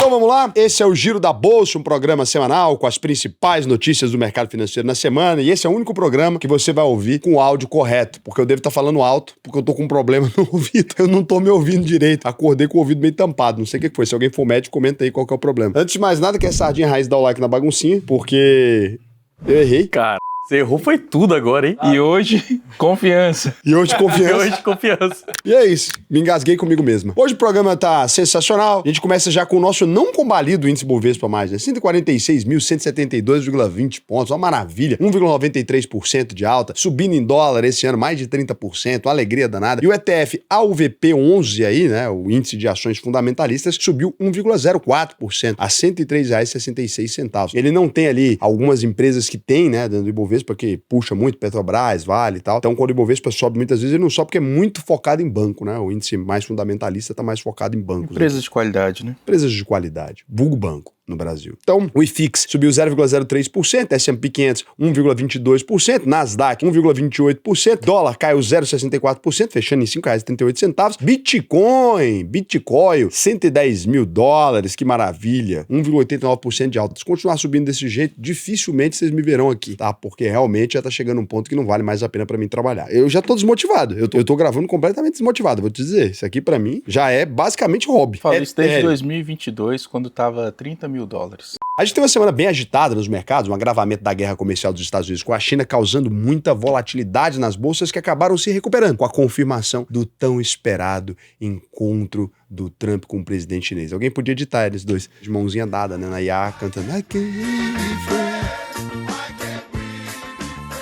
Então vamos lá, esse é o Giro da Bolsa, um programa semanal com as principais notícias do mercado financeiro na semana, e esse é o único programa que você vai ouvir com o áudio correto, porque eu devo estar falando alto, porque eu tô com um problema no ouvido, eu não tô me ouvindo direito, acordei com o ouvido meio tampado, não sei o que foi, se alguém for médico, comenta aí qual que é o problema. Antes de mais nada, que é sardinha raiz, dá o like na baguncinha, porque eu errei. Cara, você errou foi tudo agora, hein? E hoje, confiança. E hoje confiança. E hoje, confiança. E é isso, me engasguei comigo mesmo. Hoje o programa tá sensacional, a gente começa já com o nosso não combalido índice Bovespa mais, né? 146.172,20 pontos, uma maravilha, 1,93% de alta, subindo em dólar esse ano mais de 30%, uma alegria danada. E o ETF AUVP11 aí, né, o índice de ações fundamentalistas, subiu 1,04% a R$ 103,66. Ele não tem ali algumas empresas que tem, né, dentro do Ibovespa, que puxa muito, Petrobras, Vale e tal. Então, quando o Ibovespa sobe muitas vezes, ele não sobe porque é muito focado em banco, né? O índice mais fundamentalista está mais focado em bancos. Empresas de qualidade, né? Empresas de qualidade. Vulgo banco no Brasil. Então, o IFIX subiu 0,03%, S&P 500 1,22%, Nasdaq 1,28%, dólar caiu 0,64%, fechando em R$ 5,38. Bitcoin, 110 mil dólares, que maravilha, 1,89% de alta. Se continuar subindo desse jeito, dificilmente vocês me verão aqui, tá? Porque realmente já tá chegando um ponto que não vale mais a pena pra mim trabalhar. Eu já tô desmotivado, eu tô gravando completamente desmotivado, vou te dizer, isso aqui pra mim já é basicamente hobby. Falei isso desde 2022, quando tava 30 mil dólares. A gente teve uma semana bem agitada nos mercados, um agravamento da guerra comercial dos Estados Unidos com a China, causando muita volatilidade nas bolsas que acabaram se recuperando com a confirmação do tão esperado encontro do Trump com o presidente chinês. Alguém podia editar eles dois de mãozinha dada, né, na IA, cantando I can't live.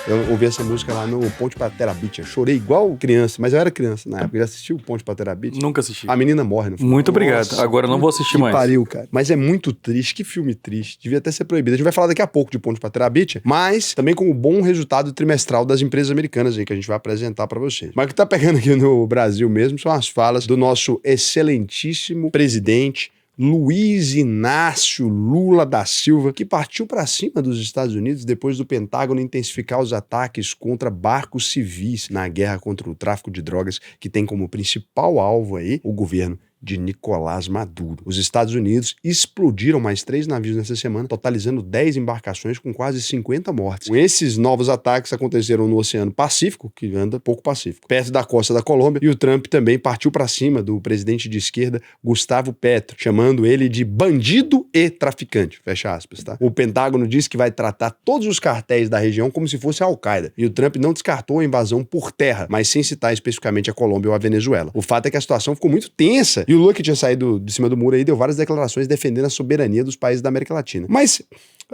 Eu ouvi essa música lá no Ponte pra Terabithia. Eu chorei igual criança, mas eu era criança na época. Já assistiu o Ponte pra Terabithia? Nunca assisti. A menina morre no final. Muito obrigado. Agora eu não vou assistir mais. Pariu, cara. Mas é muito triste. Que filme triste. Devia até ser proibido. A gente vai falar daqui a pouco de Ponte pra Terabithia, mas também com o bom resultado trimestral das empresas americanas aí que a gente vai apresentar pra vocês. Mas o que tá pegando aqui no Brasil mesmo são as falas do nosso excelentíssimo presidente Luiz Inácio Lula da Silva, que partiu para cima dos Estados Unidos depois do Pentágono intensificar os ataques contra barcos civis na guerra contra o tráfico de drogas, que tem como principal alvo aí o governo de Nicolás Maduro. Os Estados Unidos explodiram mais 3 navios nessa semana, totalizando 10 embarcações com quase 50 mortes. Esses novos ataques aconteceram no Oceano Pacífico, que anda pouco pacífico, perto da costa da Colômbia, e o Trump também partiu para cima do presidente de esquerda, Gustavo Petro, chamando ele de bandido e traficante, fecha aspas, tá? O Pentágono diz que vai tratar todos os cartéis da região como se fosse a Al-Qaeda, e o Trump não descartou a invasão por terra, mas sem citar especificamente a Colômbia ou a Venezuela. O fato é que a situação ficou muito tensa, e o Lula, que tinha saído de cima do muro aí, deu várias declarações defendendo a soberania dos países da América Latina. Mas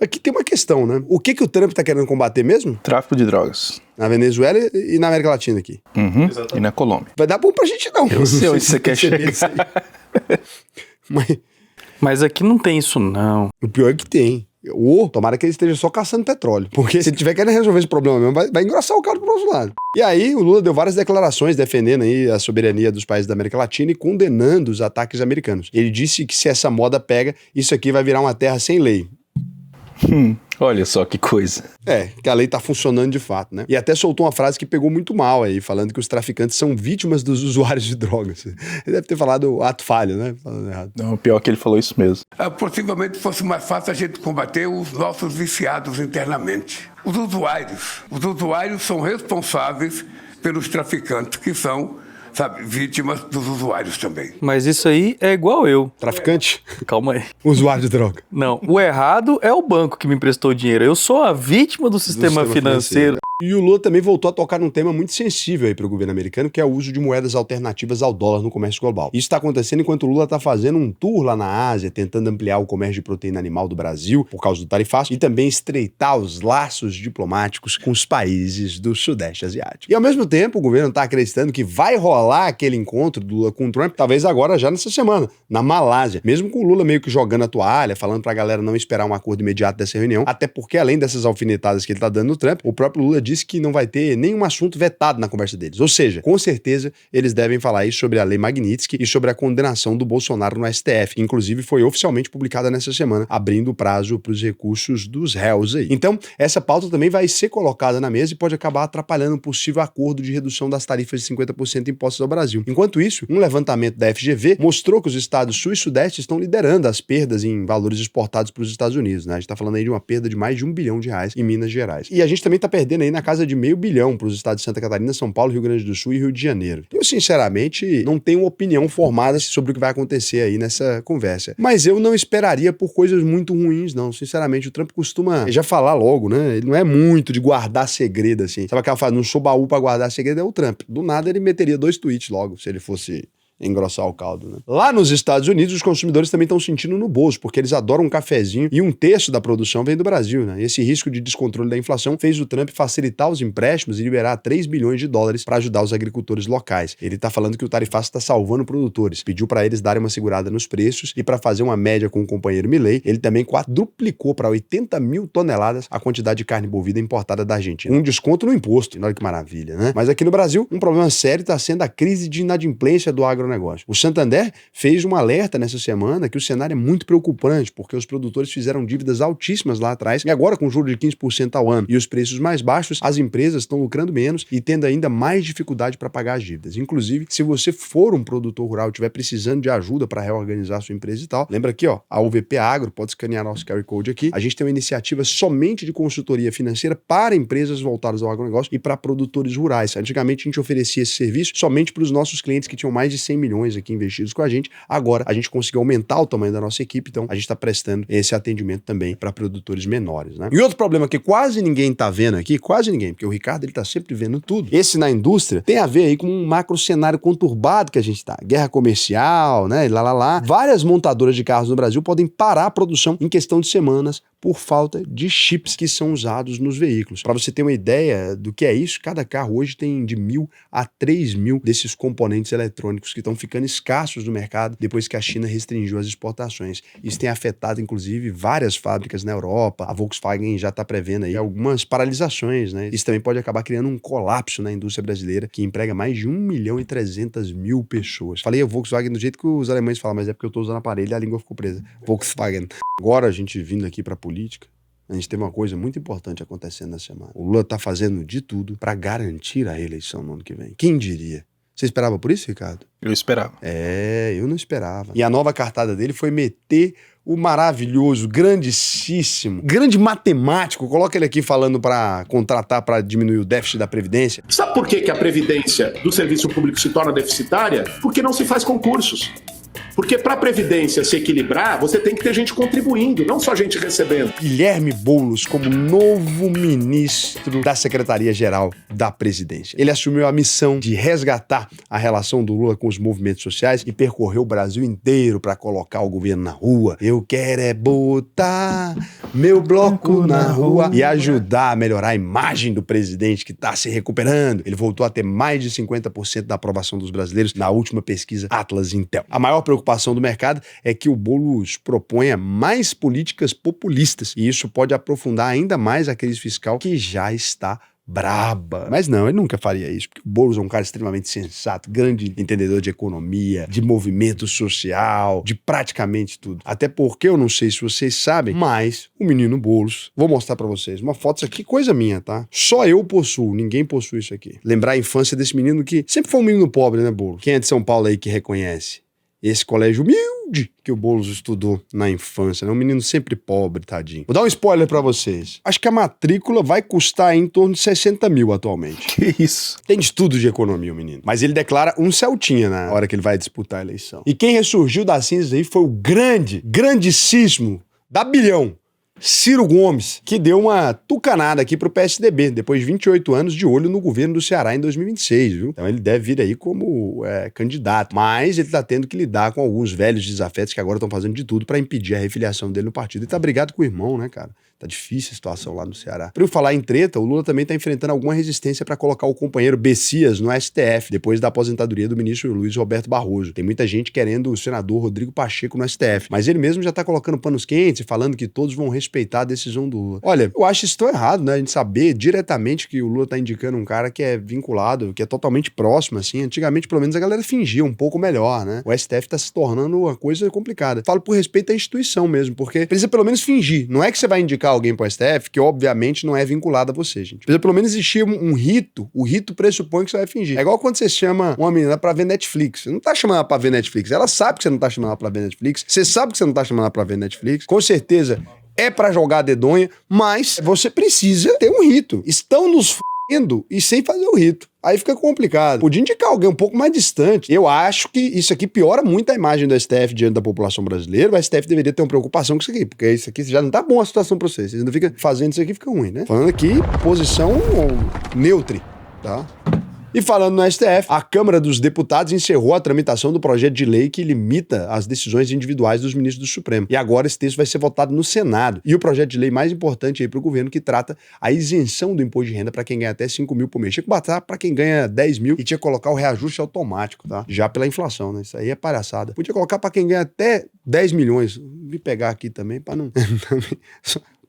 aqui tem uma questão, né? O que o Trump tá querendo combater mesmo? Tráfico de drogas. Na Venezuela e na América Latina aqui. Uhum. E na Colômbia. Vai dar bom pra gente não. Eu sei onde você quer chegar. Mas aqui não tem isso não. O pior é que tem. Ou tomara que ele esteja só caçando petróleo. Porque se ele tiver querendo resolver esse problema mesmo, vai engrossar o caldo pro nosso lado. E aí o Lula deu várias declarações defendendo aí a soberania dos países da América Latina e condenando os ataques americanos. Ele disse que se essa moda pega, isso aqui vai virar uma terra sem lei. Olha só que coisa. É, que a lei tá funcionando de fato, né? E até soltou uma frase que pegou muito mal aí, falando que os traficantes são vítimas dos usuários de drogas. Ele deve ter falado ato falho, né? Falando errado. Não, pior que ele falou isso mesmo. Possivelmente fosse mais fácil a gente combater os nossos viciados internamente. Os usuários são responsáveis pelos traficantes, que são, sabe, vítimas dos usuários também. Mas isso aí é igual eu. Traficante? Calma aí. Usuário de droga. Não, o errado é o banco que me emprestou dinheiro. Eu sou a vítima do sistema financeiro. E o Lula também voltou a tocar num tema muito sensível aí para o governo americano, que é o uso de moedas alternativas ao dólar no comércio global. Isso está acontecendo enquanto o Lula está fazendo um tour lá na Ásia, tentando ampliar o comércio de proteína animal do Brasil, por causa do tarifaço, e também estreitar os laços diplomáticos com os países do Sudeste Asiático. E ao mesmo tempo, o governo está acreditando que vai rolar aquele encontro do Lula com o Trump, talvez agora já nessa semana, na Malásia. Mesmo com o Lula meio que jogando a toalha, falando pra galera não esperar um acordo imediato dessa reunião, até porque além dessas alfinetadas que ele tá dando no Trump, o próprio Lula disse que não vai ter nenhum assunto vetado na conversa deles. Ou seja, com certeza, eles devem falar aí sobre a Lei Magnitsky e sobre a condenação do Bolsonaro no STF. Inclusive, foi oficialmente publicada nessa semana, abrindo o prazo para os recursos dos réus aí. Então, essa pauta também vai ser colocada na mesa e pode acabar atrapalhando um possível acordo de redução das tarifas de 50% impostos ao Brasil. Enquanto isso, um levantamento da FGV mostrou que os estados sul e sudeste estão liderando as perdas em valores exportados para os Estados Unidos, né? A gente está falando aí de uma perda de mais de R$1 bilhão em Minas Gerais. E a gente também está perdendo aí na casa de R$500 milhão para os estados de Santa Catarina, São Paulo, Rio Grande do Sul e Rio de Janeiro. Eu, sinceramente, não tenho opinião formada sobre o que vai acontecer aí nessa conversa. Mas eu não esperaria por coisas muito ruins, não. Sinceramente, o Trump costuma já falar logo, né? Ele não é muito de guardar segredo, assim. Sabe aquela frase, não sou baú pra guardar segredo, é o Trump. Do nada ele meteria 2 tweets logo, se ele fosse engrossar o caldo, né? Lá nos Estados Unidos, os consumidores também estão sentindo no bolso, porque eles adoram um cafezinho e 1/3 da produção vem do Brasil, né? Esse risco de descontrole da inflação fez o Trump facilitar os empréstimos e liberar $3 bilhões para ajudar os agricultores locais. Ele tá falando que o tarifaço está salvando produtores, pediu para eles darem uma segurada nos preços e para fazer uma média com o companheiro Milei, ele também quadruplicou para 80 mil toneladas a quantidade de carne bovina importada da Argentina. Um desconto no imposto, olha que maravilha, né? Mas aqui no Brasil, um problema sério está sendo a crise de inadimplência do agronegócio. O Santander fez um alerta nessa semana que o cenário é muito preocupante, porque os produtores fizeram dívidas altíssimas lá atrás e agora com juros de 15% ao ano e os preços mais baixos, as empresas estão lucrando menos e tendo ainda mais dificuldade para pagar as dívidas. Inclusive, se você for um produtor rural e estiver precisando de ajuda para reorganizar sua empresa e tal, lembra aqui, ó, a UVP Agro, pode escanear nosso QR Code aqui, a gente tem uma iniciativa somente de consultoria financeira para empresas voltadas ao agronegócio e para produtores rurais. Antigamente a gente oferecia esse serviço somente para os nossos clientes que tinham mais de 100 milhões aqui investidos com a gente. Agora a gente conseguiu aumentar o tamanho da nossa equipe, então a gente está prestando esse atendimento também para produtores menores, né? E outro problema que quase ninguém tá vendo aqui, quase ninguém, porque o Ricardo ele tá sempre vendo tudo. Esse na indústria tem a ver aí com um macro cenário conturbado que a gente tá. Guerra comercial, né? Várias montadoras de carros no Brasil podem parar a produção em questão de semanas por falta de chips que são usados nos veículos. Para você ter uma ideia do que é isso, cada carro hoje tem de 1.000 a 3.000 desses componentes eletrônicos que estão ficando escassos no mercado depois que a China restringiu as exportações. Isso tem afetado, inclusive, várias fábricas na Europa. A Volkswagen já está prevendo aí algumas paralisações, né? Isso também pode acabar criando um colapso na indústria brasileira, que emprega mais de 1.300.000 pessoas. Falei a Volkswagen do jeito que os alemães falam, mas é porque eu estou usando aparelho e a língua ficou presa. Volkswagen. Agora a gente vindo aqui para política, a gente tem uma coisa muito importante acontecendo na semana. O Lula tá fazendo de tudo para garantir a reeleição no ano que vem. Quem diria? Você esperava por isso, Ricardo? Eu esperava. Eu não esperava. E a nova cartada dele foi meter o maravilhoso, grandíssimo, grande matemático, coloca ele aqui falando para contratar para diminuir o déficit da Previdência. Sabe por que a Previdência do serviço público se torna deficitária? Porque não se faz concursos. Porque para a Previdência se equilibrar, você tem que ter gente contribuindo, não só gente recebendo. Guilherme Boulos como novo ministro da Secretaria-Geral da Presidência. Ele assumiu a missão de resgatar a relação do Lula com os movimentos sociais e percorreu o Brasil inteiro para colocar o governo na rua. Eu quero é botar meu bloco na rua e ajudar a melhorar a imagem do presidente que está se recuperando. Ele voltou a ter mais de 50% da aprovação dos brasileiros na última pesquisa Atlas Intel. A maior preocupação do mercado é que o Boulos proponha mais políticas populistas e isso pode aprofundar ainda mais a crise fiscal que já está braba. Mas não, ele nunca faria isso, porque o Boulos é um cara extremamente sensato, grande entendedor de economia, de movimento social, de praticamente tudo. Até porque, eu não sei se vocês sabem, mas o menino Boulos, vou mostrar pra vocês uma foto, isso aqui, coisa minha, tá? Só eu possuo, ninguém possui isso aqui. Lembrar a infância desse menino que sempre foi um menino pobre, né, Boulos? Quem é de São Paulo aí que reconhece? Esse colégio humilde que o Boulos estudou na infância, né? Um menino sempre pobre, tadinho. Vou dar um spoiler pra vocês. Acho que a matrícula vai custar em torno de 60 mil atualmente. Que isso? Tem estudo de economia o menino. Mas ele declara um Celtinha na hora que ele vai disputar a eleição. E quem ressurgiu das cinzas aí foi o grandíssimo, da bilhão, Ciro Gomes, que deu uma tucanada aqui pro PSDB, depois de 28 anos de olho no governo do Ceará em 2026, viu? Então ele deve vir aí como candidato, mas ele tá tendo que lidar com alguns velhos desafetos que agora estão fazendo de tudo para impedir a refiliação dele no partido. Ele tá brigado com o irmão, né, cara? Tá difícil a situação lá no Ceará. Pra eu falar em treta, o Lula também tá enfrentando alguma resistência para colocar o companheiro Bessias no STF, depois da aposentadoria do ministro Luiz Roberto Barroso. Tem muita gente querendo o senador Rodrigo Pacheco no STF, mas ele mesmo já tá colocando panos quentes e falando que todos vão respeitar respeitar a decisão do Lula. Olha, eu acho isso tão errado, né? A gente saber diretamente que o Lula tá indicando um cara que é vinculado, que é totalmente próximo, assim. Antigamente, pelo menos, a galera fingia um pouco melhor, né? O STF tá se tornando uma coisa complicada. Falo por respeito à instituição mesmo, porque precisa pelo menos fingir. Não é que você vai indicar alguém pro STF, que obviamente não é vinculado a você, gente. Precisa pelo menos existir um rito. O rito pressupõe que você vai fingir. É igual quando você chama uma menina pra ver Netflix. Você não tá chamando ela pra ver Netflix. Ela sabe que você não tá chamando ela pra ver Netflix. Você sabe que você não tá chamando ela pra ver Netflix. Com certeza é pra jogar a dedonha, mas você precisa ter um rito. Estão nos f***endo e sem fazer o rito. Aí fica complicado. Podia indicar alguém um pouco mais distante. Eu acho que isso aqui piora muito a imagem do STF diante da população brasileira. O STF deveria ter uma preocupação com isso aqui, porque isso aqui já não tá bom a situação pra vocês. Vocês não ficam fazendo isso aqui, fica ruim, né? Falando aqui, posição neutra, tá? E falando no STF, a Câmara dos Deputados encerrou a tramitação do projeto de lei que limita as decisões individuais dos ministros do Supremo. E agora esse texto vai ser votado no Senado. E o projeto de lei mais importante aí para o governo, que trata a isenção do imposto de renda para quem ganha até 5 mil por mês. Tinha que botar para quem ganha 10 mil e tinha que colocar o reajuste automático, tá? Já pela inflação, né? Isso aí é palhaçada. Podia colocar para quem ganha até 10 milhões. Vou pegar aqui também para não...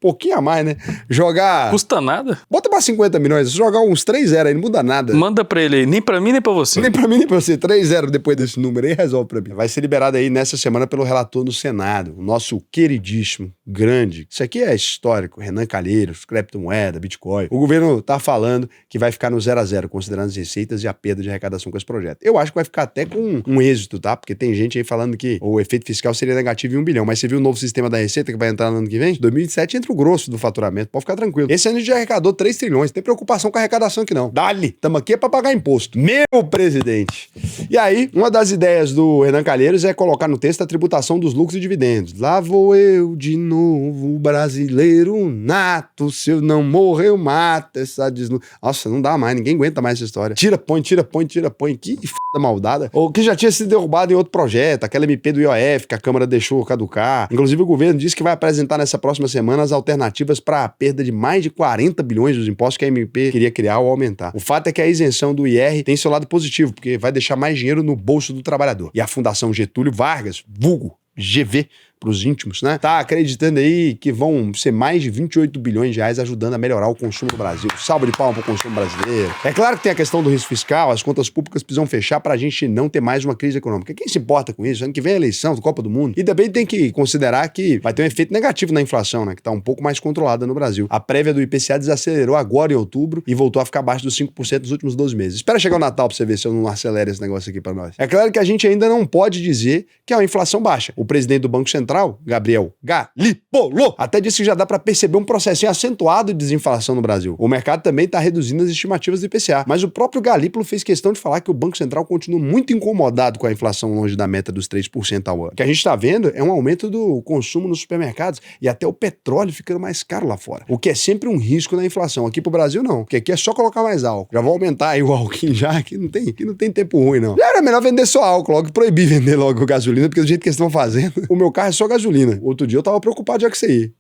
pouquinho a mais, né? Jogar... Custa nada. Bota pra 50 milhões, jogar uns 3-0 aí, não muda nada. Manda pra ele aí, nem pra mim nem pra você. Nem pra mim nem pra você, 3-0 depois desse número aí, resolve pra mim. Vai ser liberado aí nessa semana pelo relator no Senado, o nosso queridíssimo, grande, isso aqui é histórico, Renan Calheiros, criptomoeda, Bitcoin. O governo tá falando que vai ficar no 0-0, considerando as receitas e a perda de arrecadação com esse projeto. Eu acho que vai ficar até com um êxito, tá? Porque tem gente aí falando que o efeito fiscal seria negativo em 1 bilhão, mas você viu o novo sistema da Receita que vai entrar no ano que vem? 2007 entra o grosso do faturamento, pode ficar tranquilo. Esse ano a gente já arrecadou 3 trilhões, não tem preocupação com a arrecadação aqui não. Dali, tamo aqui é pra pagar imposto. Meu presidente! E aí, uma das ideias do Renan Calheiros é colocar no texto a tributação dos lucros e dividendos. Lá vou eu de novo, brasileiro nato, se eu não morrer eu mato essa desnuda. Nossa, não dá mais, ninguém aguenta mais essa história. Tira, põe, que f*** da maldada. Ou que já tinha sido derrubado em outro projeto, aquela MP do IOF que a Câmara deixou caducar. Inclusive o governo disse que vai apresentar nessa próxima semana as alternativas para a perda de mais de 40 bilhões dos impostos que a MP queria criar ou aumentar. O fato é que a isenção do IR tem seu lado positivo, porque vai deixar mais dinheiro no bolso do trabalhador. E a Fundação Getúlio Vargas, vulgo GV, pros íntimos, né? Tá acreditando aí que vão ser mais de 28 bilhões de reais ajudando a melhorar o consumo do Brasil. Salve de palma pro consumo brasileiro. É claro que tem a questão do risco fiscal, as contas públicas precisam fechar pra gente não ter mais uma crise econômica. Quem se importa com isso? Ano que vem é a eleição do Copa do Mundo. E também tem que considerar que vai ter um efeito negativo na inflação, né? Que tá um pouco mais controlada no Brasil. A prévia do IPCA desacelerou agora em outubro e voltou a ficar abaixo dos 5% nos últimos 12 meses. Espera chegar o Natal pra você ver se eu não acelero esse negócio aqui pra nós. É claro que a gente ainda não pode dizer que é uma inflação baixa. O presidente do Banco Central, Gabriel Galípolo, até disse que já dá para perceber um processinho acentuado de desinflação no Brasil. O mercado também está reduzindo as estimativas do IPCA, mas o próprio Galípolo fez questão de falar que o Banco Central continua muito incomodado com a inflação longe da meta dos 3% ao ano. O que a gente está vendo é um aumento do consumo nos supermercados e até o petróleo ficando mais caro lá fora, o que é sempre um risco na inflação. Aqui pro Brasil não, porque aqui é só colocar mais álcool. Já vou aumentar aí o álcool já, aqui não tem tempo ruim não. Já era melhor vender só álcool, logo proibir vender logo gasolina, porque do jeito que eles estão fazendo, o meu carro é só gasolina. Outro dia eu tava preocupado já com isso aí.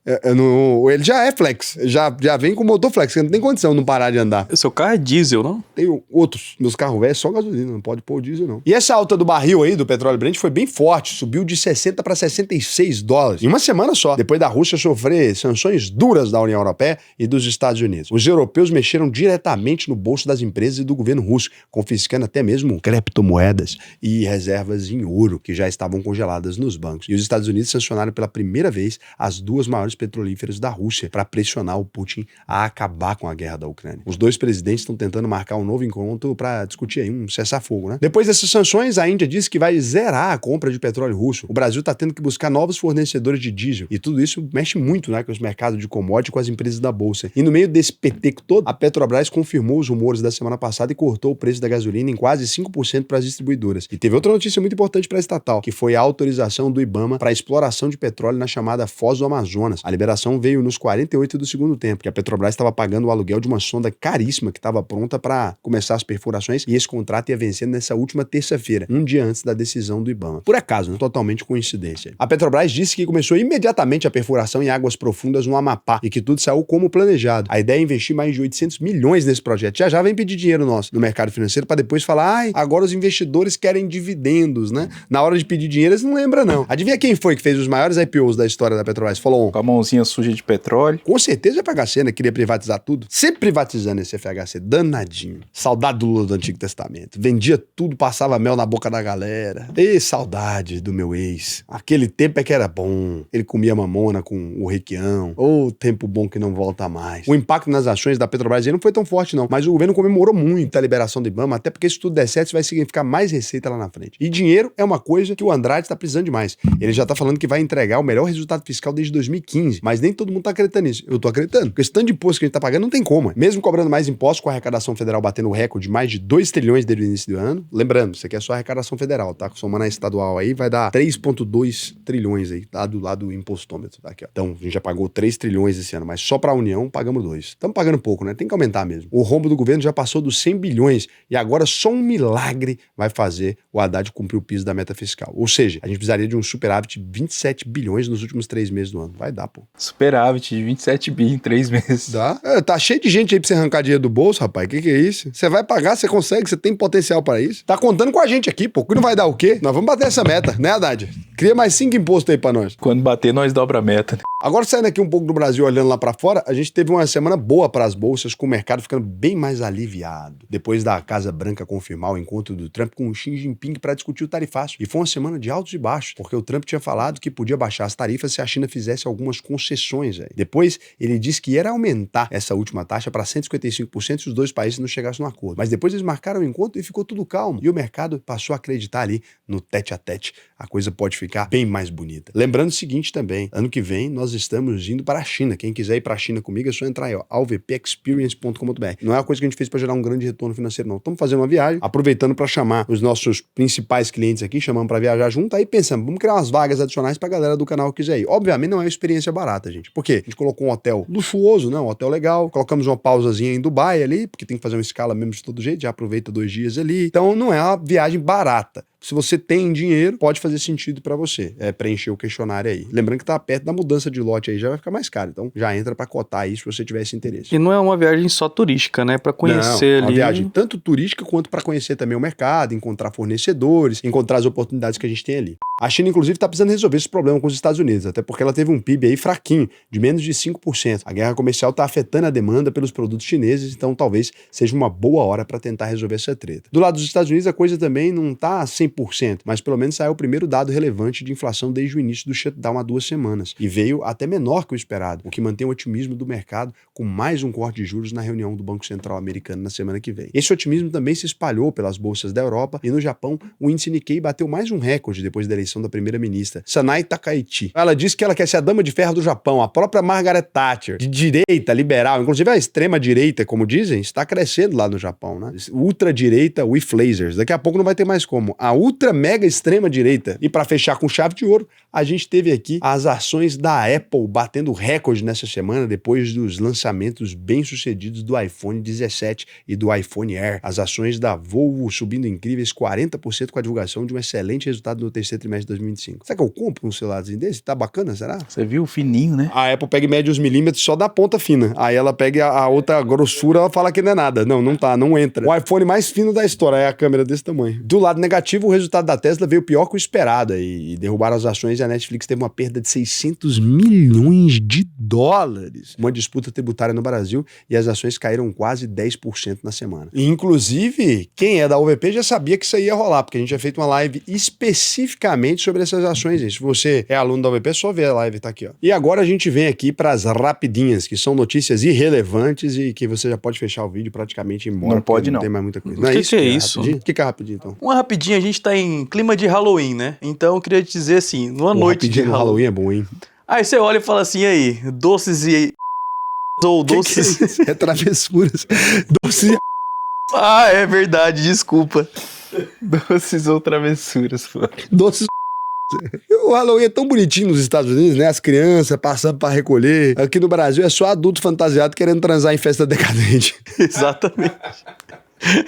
Ele já é flex, já vem com motor flex, você não tem condição de não parar de andar. O seu carro é diesel, não? Tem outros, meus carros velhos é só gasolina, não pode pôr o diesel não. E essa alta do barril aí, do petróleo Brent, foi bem forte, subiu de 60 para 66 dólares, em uma semana só, depois da Rússia sofrer sanções duras da União Europeia e dos Estados Unidos. Os europeus mexeram diretamente no bolso das empresas e do governo russo, confiscando até mesmo criptomoedas e reservas em ouro, que já estavam congeladas nos bancos. E os Estados Unidos sancionaram pela primeira vez as duas maiores petrolíferas da Rússia para pressionar o Putin a acabar com a guerra da Ucrânia. Os dois presidentes estão tentando marcar um novo encontro para discutir aí um cessar-fogo, né? Depois dessas sanções, a Índia disse que vai zerar a compra de petróleo russo. O Brasil está tendo que buscar novos fornecedores de diesel e tudo isso mexe muito, né, com os mercados de commodity, com as empresas da bolsa. E no meio desse peteco todo, a Petrobras confirmou os rumores da semana passada e cortou o preço da gasolina em quase 5% para as distribuidoras. E teve outra notícia muito importante para a estatal, que foi a autorização do IBAMA para a exploração de petróleo na chamada Foz do Amazonas. A liberação veio nos 48 do segundo tempo, que a Petrobras estava pagando o aluguel de uma sonda caríssima que estava pronta para começar as perfurações e esse contrato ia vencendo nessa última terça-feira, um dia antes da decisão do IBAMA. Por acaso, né? Totalmente coincidência. A Petrobras disse que começou imediatamente a perfuração em águas profundas no Amapá e que tudo saiu como planejado. A ideia é investir mais de 800 milhões nesse projeto. Já vem pedir dinheiro nosso no mercado financeiro para depois falar, agora os investidores querem dividendos, né? Na hora de pedir dinheiro eles não lembram não. Adivinha quem foi que fez fez os maiores IPOs da história da Petrobras, falou Com a mãozinha suja de petróleo. com certeza o FHC, né? Queria privatizar tudo. Sempre privatizando esse FHC, danadinho. Saudade do Lula do Antigo Testamento. Vendia tudo, passava mel na boca da galera. E saudade do meu ex. Aquele tempo é que era bom. Ele comia mamona com o Requião. Ô, tempo bom que não volta mais. O impacto nas ações da Petrobras aí não foi tão forte, não. Mas o governo comemorou muito a liberação do IBAMA, até porque se tudo der certo, isso vai significar mais receita lá na frente. E dinheiro é uma coisa que o Andrade tá precisando demais. Ele já tá falando que vai entregar o melhor resultado fiscal desde 2015. Mas nem todo mundo tá acreditando nisso. Eu tô acreditando. Porque esse tanto de imposto que a gente tá pagando não tem como. Mesmo cobrando mais impostos, com a arrecadação federal batendo o recorde de mais de 2 trilhões desde o início do ano. Lembrando, isso aqui é só a arrecadação federal, tá? Somando a estadual aí, vai dar 3,2 trilhões aí, tá? Do lado do impostômetro, tá aqui, ó. Então, a gente já pagou 3 trilhões esse ano, mas só pra União pagamos 2. Estamos pagando pouco, né? Tem que aumentar mesmo. O rombo do governo já passou dos 100 bilhões e agora só um milagre vai fazer o Haddad cumprir o piso da meta fiscal. Ou seja, a gente precisaria de um superávit de 27 bilhões nos últimos 3 meses do ano. Vai dar, pô. Superávit de 27 bi em 3 meses. Dá? Tá cheio de gente aí pra você arrancar dinheiro do bolso, rapaz. Que é isso? Você vai pagar, você consegue, você tem potencial para isso. Tá contando com a gente aqui, pô. Que não vai dar o quê? Nós vamos bater essa meta, né, Haddad? Cria mais 5 impostos aí pra nós. Quando bater, nós dobra a meta. Agora, saindo aqui um pouco do Brasil, olhando lá pra fora, a gente teve uma semana boa para as bolsas, com o mercado ficando bem mais aliviado. Depois da Casa Branca confirmar o encontro do Trump com o Xi Jinping para discutir o tarifácio. E foi uma semana de altos e baixos, porque o Trump tinha falado que podia baixar as tarifas se a China fizesse algumas concessões aí. Depois, ele disse que ia aumentar essa última taxa para 155% se os dois países não chegassem no acordo. Mas depois eles marcaram o encontro e ficou tudo calmo. E o mercado passou a acreditar ali no tete a tete. A coisa pode ficar bem mais bonita. Lembrando o seguinte também, ano que vem nós estamos indo para a China. Quem quiser ir para a China comigo é só entrar aí, ó, alvpexperience.com.br. Não é uma coisa que a gente fez para gerar um grande retorno financeiro, não. Estamos fazendo uma viagem, aproveitando para chamar os nossos principais clientes aqui, chamando para viajar junto, aí pensando, vamos criar umas vagas adicionais para a galera do canal que quiser ir. Obviamente não é uma experiência barata, gente. Por quê? A gente colocou um hotel luxuoso, não, um hotel legal, colocamos uma pausazinha em Dubai ali, porque tem que fazer uma escala mesmo de todo jeito, já aproveita 2 dias ali. Então não é uma viagem barata. Se você tem dinheiro, pode fazer sentido pra você preencher o questionário aí. Lembrando que tá perto da mudança de lote aí, já vai ficar mais caro. Então já entra pra cotar aí se você tiver esse interesse. E não é uma viagem só turística, né? Pra conhecer não, ali. Uma viagem tanto turística quanto pra conhecer também o mercado, encontrar fornecedores, encontrar as oportunidades que a gente tem ali. A China, inclusive, tá precisando resolver esse problema com os Estados Unidos, até porque ela teve um PIB aí fraquinho, de menos de 5%. A guerra comercial tá afetando a demanda pelos produtos chineses, então talvez seja uma boa hora pra tentar resolver essa treta. Do lado dos Estados Unidos, a coisa também não tá 100%, mas pelo menos saiu o primeiro dado relevante de inflação desde o início do shutdown há 2 semanas, e veio até menor que o esperado, o que mantém o otimismo do mercado com mais um corte de juros na reunião do Banco Central americano na semana que vem. Esse otimismo também se espalhou pelas bolsas da Europa, e no Japão, o índice Nikkei bateu mais um recorde depois da eleição da primeira-ministra, Sanai Takaichi. Ela disse que ela quer ser a dama de ferro do Japão, a própria Margaret Thatcher, de direita, liberal, inclusive a extrema-direita, como dizem, está crescendo lá no Japão, né? Ultra-direita with lasers. Daqui a pouco não vai ter mais como. A ultra-mega extrema-direita. E para fechar com chave de ouro, a gente teve aqui as ações da Apple batendo recorde nessa semana depois dos lançamentos bem-sucedidos do iPhone 17 e do iPhone Air. As ações da Volvo subindo incríveis 40% com a divulgação de um excelente resultado no terceiro trimestre de 2025. Será que eu compro um celularzinho desse? Tá bacana, será? Você viu? Fininho, né? A Apple pega e mede os milímetros só da ponta fina. Aí ela pega a outra grossura, ela fala que não é nada. Não tá, não entra. O iPhone mais fino da história é a câmera desse tamanho. Do lado negativo, o resultado da Tesla veio pior que o esperado e derrubaram as ações e a Netflix teve uma perda de 600 milhões de dólares. Uma disputa tributária no Brasil e as ações caíram quase 10% na semana. E, inclusive, quem é da UVP já sabia que isso aí ia rolar, porque a gente já fez uma live especificamente sobre essas ações. Se você é aluno da UVP, é só ver a live, tá aqui, ó. E agora a gente vem aqui para as rapidinhas, que são notícias irrelevantes e que você já pode fechar o vídeo praticamente embora. Não pode, não. Tem mais muita coisa. O que é isso? O que é rapidinho, então? Uma rapidinha, a gente tá em clima de Halloween, né? Então eu queria te dizer assim, numa noite de Halloween é bom, hein? Aí você olha e fala assim, aí, doces e... ou doces... Que é isso? É travessuras. Doces e... Ah, é verdade, desculpa. Doces ou travessuras, pô. Doces. O Halloween é tão bonitinho nos Estados Unidos, né? As crianças passando pra recolher. Aqui no Brasil é só adulto fantasiado querendo transar em festa decadente. Exatamente.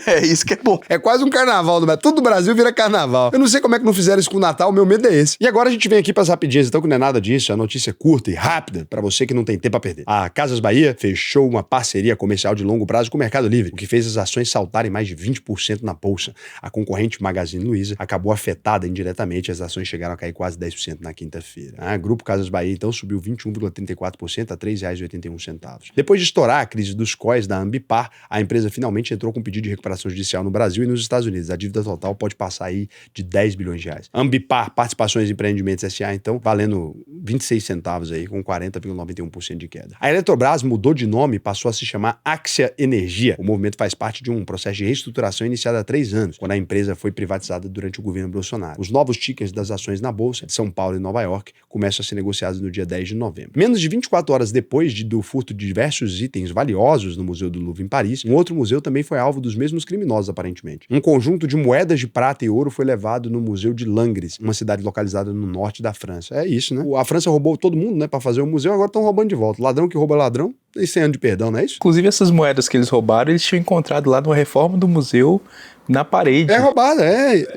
É isso que é bom. É quase um carnaval do Brasil. Todo o Brasil vira carnaval. Eu não sei como é que não fizeram isso com o Natal, o meu medo é esse. E agora a gente vem aqui pras rapidinhas, então, que não é nada disso. A notícia é curta e rápida, pra você que não tem tempo a perder. A Casas Bahia fechou uma parceria comercial de longo prazo com o Mercado Livre, o que fez as ações saltarem mais de 20% na bolsa. A concorrente Magazine Luiza acabou afetada indiretamente, as ações chegaram a cair quase 10% na quinta-feira. A Grupo Casas Bahia, então, subiu 21,34% a R$ 3,81. Depois de estourar a crise dos COIs da Ambipar, a empresa finalmente entrou com um pedido de recuperação judicial no Brasil e nos Estados Unidos. A dívida total pode passar aí de 10 bilhões de reais. Ambipar, Participações e Empreendimentos S.A., então, valendo 26 centavos aí, com 40,91% de queda. A Eletrobras mudou de nome e passou a se chamar Axia Energia. O movimento faz parte de um processo de reestruturação iniciado há 3 anos, quando a empresa foi privatizada durante o governo Bolsonaro. Os novos tickers das ações na Bolsa de São Paulo e Nova York começam a ser negociados no dia 10 de novembro. Menos de 24 horas depois do furto de diversos itens valiosos no Museu do Louvre em Paris, um outro museu também foi alvo dos mesmos criminosos, aparentemente. Um conjunto de moedas de prata e ouro foi levado no Museu de Langres, uma cidade localizada no norte da França. É isso, né? A França roubou todo mundo, né, pra fazer o museu, agora estão roubando de volta. Ladrão que rouba ladrão, tem 100 anos de perdão, não é isso? Inclusive, essas moedas que eles roubaram, eles tinham encontrado lá numa reforma do museu, na parede. É roubada,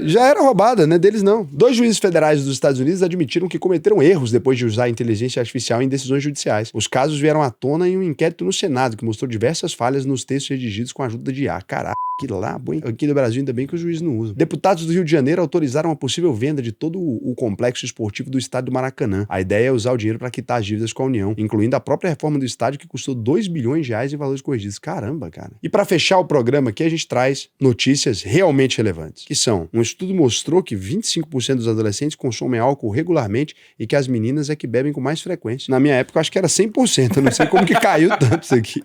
já era roubada, né? Deles não. 2 juízes federais dos Estados Unidos admitiram que cometeram erros depois de usar a inteligência artificial em decisões judiciais. Os casos vieram à tona em um inquérito no Senado, que mostrou diversas falhas nos textos redigidos com a ajuda de IA. Caraca, que lá, aqui no Brasil ainda bem que os juízes não usam. Deputados do Rio de Janeiro autorizaram a possível venda de todo o complexo esportivo do estádio do Maracanã. A ideia é usar o dinheiro para quitar as dívidas com a União, incluindo a própria reforma do estádio, que custou 2 bilhões de reais em valores corrigidos. Caramba, cara. E para fechar o programa aqui, a gente traz notícias realmente relevantes, que são: um estudo mostrou que 25% dos adolescentes consomem álcool regularmente e que as meninas é que bebem com mais frequência. Na minha época, eu acho que era 100%. Eu não sei como que caiu tanto isso aqui.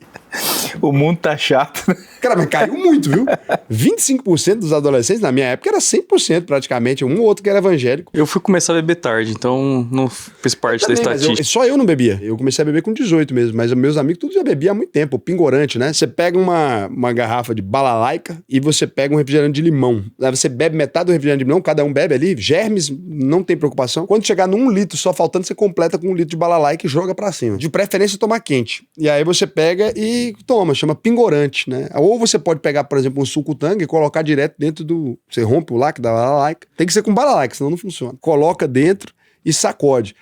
O mundo tá chato. Cara, mas caiu muito, viu? 25% dos adolescentes, na minha época, era 100% praticamente. Um ou outro que era evangélico. Eu fui começar a beber tarde, então não fiz parte da estatística. Só eu não bebia. Eu comecei a beber com 18 mesmo, mas meus amigos todos já bebiam há muito tempo. Pingorante, né? Você pega uma garrafa de balalaica e você pega um refrigerante de limão. Aí você bebe metade do refrigerante de limão, cada um bebe ali. Germes, não tem preocupação. Quando chegar num 1 litro só faltando, você completa com 1 litro de balalaica e joga pra cima. De preferência, tomar quente. E aí você pega e toma, chama pingorante, né? Ou você pode pegar, por exemplo, um suco-tanga e colocar direto dentro do... Você rompe o lacre da balalaica. Tem que ser com balalaica, senão não funciona. Coloca dentro e sacode.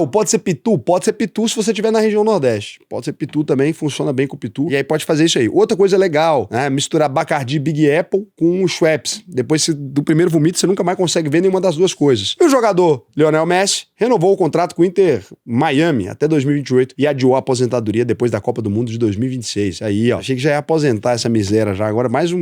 Pode ser pitu? Pode ser pitu se você estiver na região Nordeste. Pode ser pitu também, funciona bem com pitu. E aí pode fazer isso aí. Outra coisa legal, né? Misturar Bacardi Big Apple com Schweppes. Depois do primeiro vomito, você nunca mais consegue ver nenhuma das duas coisas. E o jogador Lionel Messi renovou o contrato com o Inter Miami até 2028 e adiou a aposentadoria depois da Copa do Mundo de 2026. Aí, ó, achei que já ia aposentar essa miséria já. Agora mais um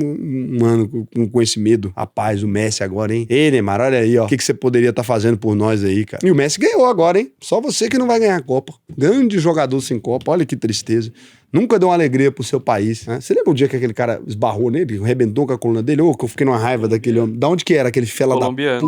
ano com esse medo. Rapaz, o Messi agora, hein? Ei, Neymar, olha aí, ó. O que você poderia estar fazendo por nós aí, cara? E o Messi ganhou agora, hein? Só você que não vai ganhar a Copa. Grande jogador sem Copa. Olha que tristeza. Nunca deu uma alegria pro seu país, né? Você lembra o dia que aquele cara esbarrou nele, arrebentou com a coluna dele? Que eu fiquei numa raiva daquele homem. Da onde que era aquele fela da puta?